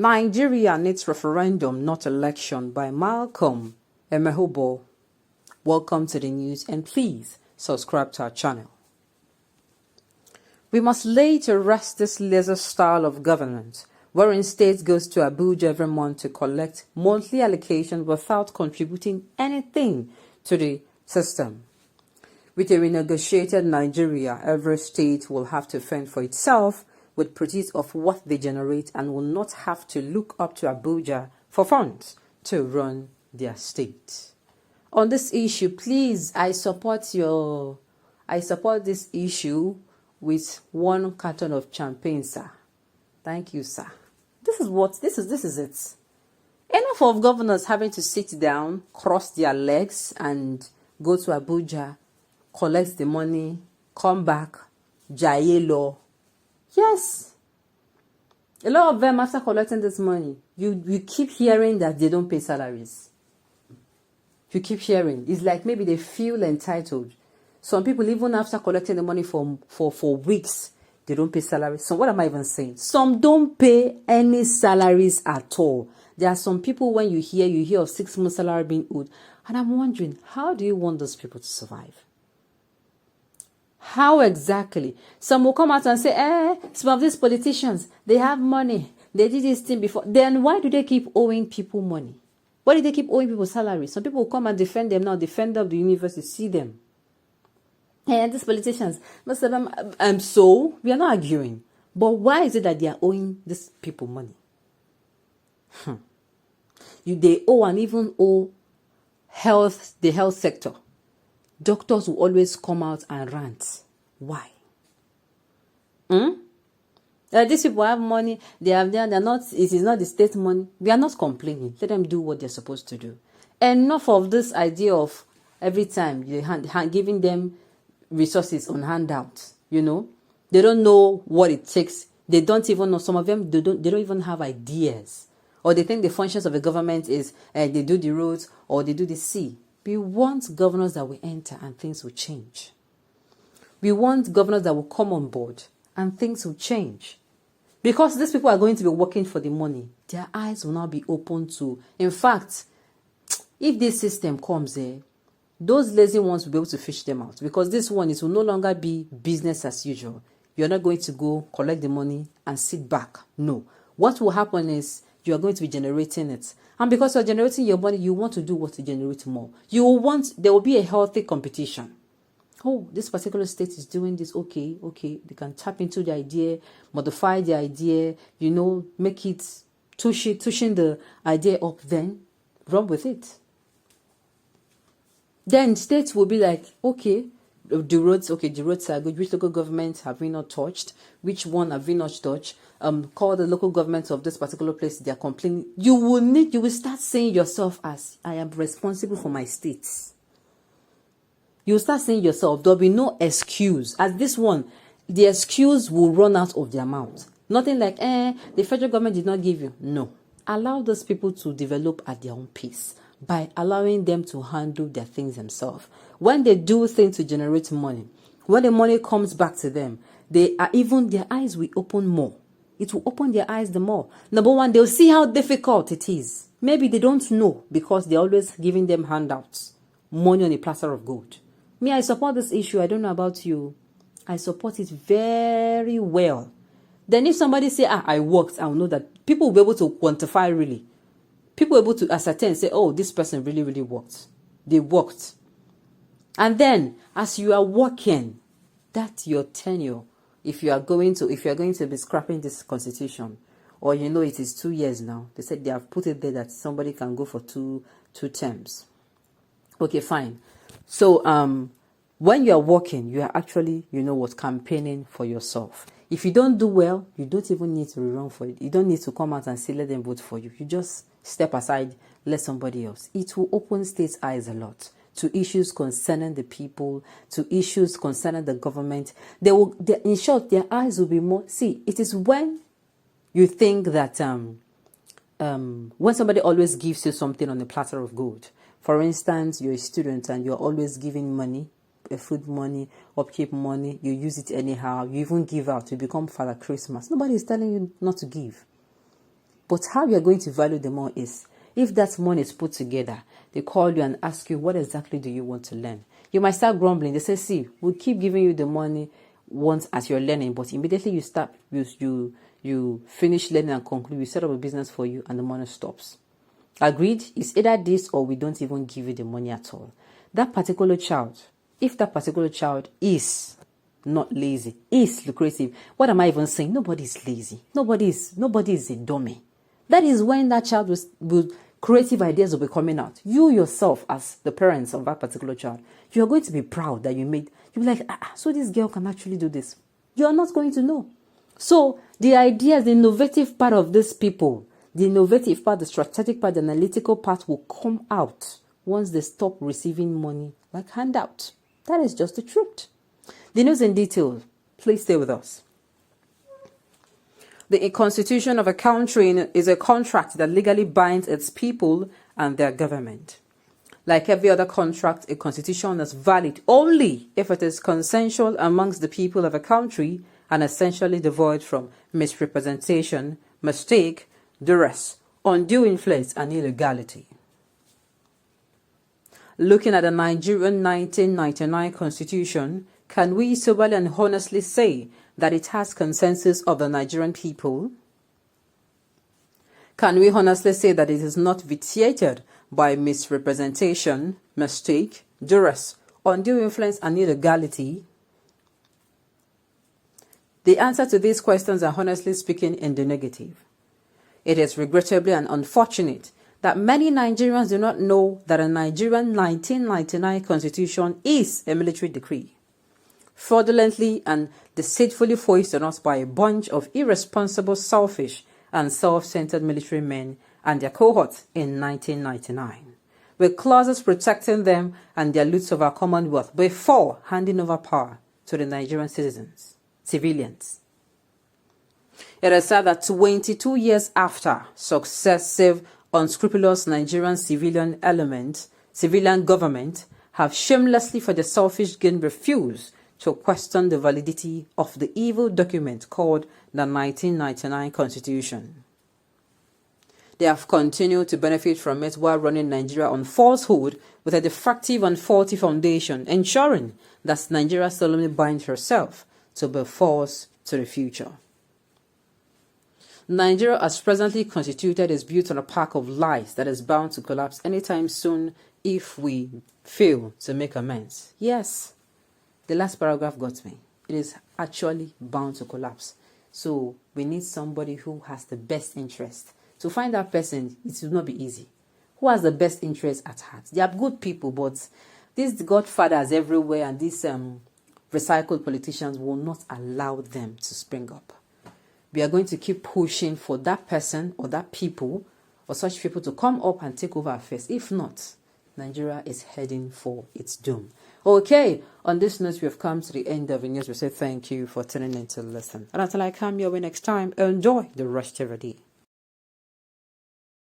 Nigeria needs referendum, not election, by Malcolm Emehobo. Welcome to the news, and please subscribe to our channel. We must lay to rest this laissez style of governance, wherein states goes to Abuja every month to collect monthly allocations without contributing anything to the system. With a renegotiated Nigeria, every state will have to fend for itself with proceeds of what they generate and will not have to look up to Abuja for funds to run their state. On this issue, please, I support this issue with 1 carton of champagne, sir. Thank you, sir. This is it. Enough of governors having to sit down, cross their legs, and go to Abuja, collect the money, come back, jaye law. Yes. A lot of them, after collecting this money, you keep hearing that they don't pay salaries. You keep hearing. It's like maybe they feel entitled. Some people, even after collecting the money for weeks, they don't pay salaries. So what am I even saying? Some don't pay any salaries at all. There are some people, when you hear of 6 months salary being owed. And I'm wondering, how do you want those people to survive? How exactly? Some will come out and say, some of these politicians, they have money. They did this thing before. Then why do they keep owing people money? Why do they keep owing people salary? Some people will come and defend them now, defend of the universe, you see them. Hey, these politicians, most of them, so we are not arguing. But why is it that they are owing these people money? They owe and even owe the health sector. Doctors will always come out and rant. Why? These people have money. They're not. It is not the state money. We are not complaining. Let them do what they're supposed to do. Enough of this idea of every time you're giving them resources on handout. You know, they don't know what it takes. They don't even know. Some of them they don't even have ideas, or they think the functions of the government is they do the roads or they do the sea. We want governors that will enter and things will change. We want governors that will come on board and things will change. Because these people are going to be working for the money, their eyes will now be open to. In fact, if this system comes those lazy ones will be able to fish them out. Because this one, it will no longer be business as usual. You're not going to go collect the money and sit back. No. What will happen is you are going to be generating it. And because you're generating your money, you want to do what to generate more. There will be a healthy competition. Oh, this particular state is doing this. Okay. They can tap into the idea, modify the idea, make it, tushing the idea up, then run with it. Then states will be like, okay, the roads are good. Which local governments have we not touched? Which one have we not touched? Call the local governments of this particular place. They are complaining. You will start saying yourself as, I am responsible for my states. You will start saying yourself, there'll be no excuse. As this one, the excuse will run out of their mouth. Nothing like, the federal government did not give you. No. Allow those people to develop at their own pace by allowing them to handle their things themselves. When they do things to generate money, when the money comes back to them, their eyes will open more. It will open their eyes the more. Number one, they'll see how difficult it is. Maybe they don't know because they're always giving them handouts. Money on a platter of gold. Me, I support this issue. I don't know about you. I support it very well. Then if somebody say, I worked, I'll know that people will be able to quantify really. People will be able to ascertain, say, oh, this person really, really worked. They worked. And then, as you are working, that's your tenure. If you are going to be scrapping this constitution, or it is 2 years now, they said they have put it there that somebody can go for two terms. Okay, fine. So when you are working, you are actually, campaigning for yourself. If you don't do well, you don't even need to rerun for it. You don't need to come out and say, let them vote for you. You just step aside, let somebody else. It will open states' eyes a lot to issues concerning the people, to issues concerning the government. In short, their eyes will be more. See, it is when you think that when somebody always gives you something on a platter of gold. For instance, you're a student and you're always giving money, food money, upkeep money. You use it anyhow. You even give out. You become Father Christmas. Nobody is telling you not to give. But how you're going to value the more is, if that money is put together, they call you and ask you, what exactly do you want to learn? You might start grumbling. They say, see, we'll keep giving you the money once as you're learning, but immediately you start, you finish learning and conclude, we set up a business for you and the money stops. Agreed? It's either this or we don't even give you the money at all. That particular child, if that particular child is not lazy, is lucrative, what am I even saying? Nobody is lazy. Nobody is a dummy. That is when that child will creative ideas will be coming out. You yourself, as the parents of that particular child, you are going to be proud that you'll be like, so this girl can actually do this. You are not going to know. So the ideas, the innovative part of these people, the innovative part, the strategic part, the analytical part will come out once they stop receiving money like handout. That is just the truth. The news in detail. Please stay with us. The constitution of a country is a contract that legally binds its people and their government. Like every other contract, a constitution is valid only if it is consensual amongst the people of a country and essentially devoid from misrepresentation, mistake, duress, undue influence, and illegality. Looking at the Nigerian 1999 constitution, can we soberly and honestly say that it has consensus of the Nigerian people? Can we honestly say that it is not vitiated by misrepresentation, mistake, duress, undue influence, and illegality? The answer to these questions are, honestly speaking, in the negative. It is regrettably and unfortunate that many Nigerians do not know that a Nigerian 1999 constitution is a military decree, fraudulently and deceitfully foisted on us by a bunch of irresponsible, selfish, and self-centered military men and their cohorts in 1999, with clauses protecting them and their loot of our commonwealth before handing over power to the Nigerian civilians. It is said that 22 years after successive unscrupulous Nigerian civilian government have shamelessly for their selfish gain refused to question the validity of the evil document called the 1999 Constitution. They have continued to benefit from it while running Nigeria on falsehood with a defective and faulty foundation, ensuring that Nigeria solemnly binds herself to be false to the future. Nigeria, as presently constituted, is built on a pack of lies that is bound to collapse anytime soon if we fail to make amends. Yes, the last paragraph got me. It is actually bound to collapse. So we need somebody who has the best interest. To find that person, it will not be easy. Who has the best interest at heart? They are good people, but these godfathers everywhere and these recycled politicians will not allow them to spring up. We are going to keep pushing for that person or that people or such people to come up and take over affairs. If not, Nigeria is heading for its doom. Okay, on this note, we have come to the end of the news. We say thank you for tuning in to listen. And until I come your way next time, enjoy the rest of your day.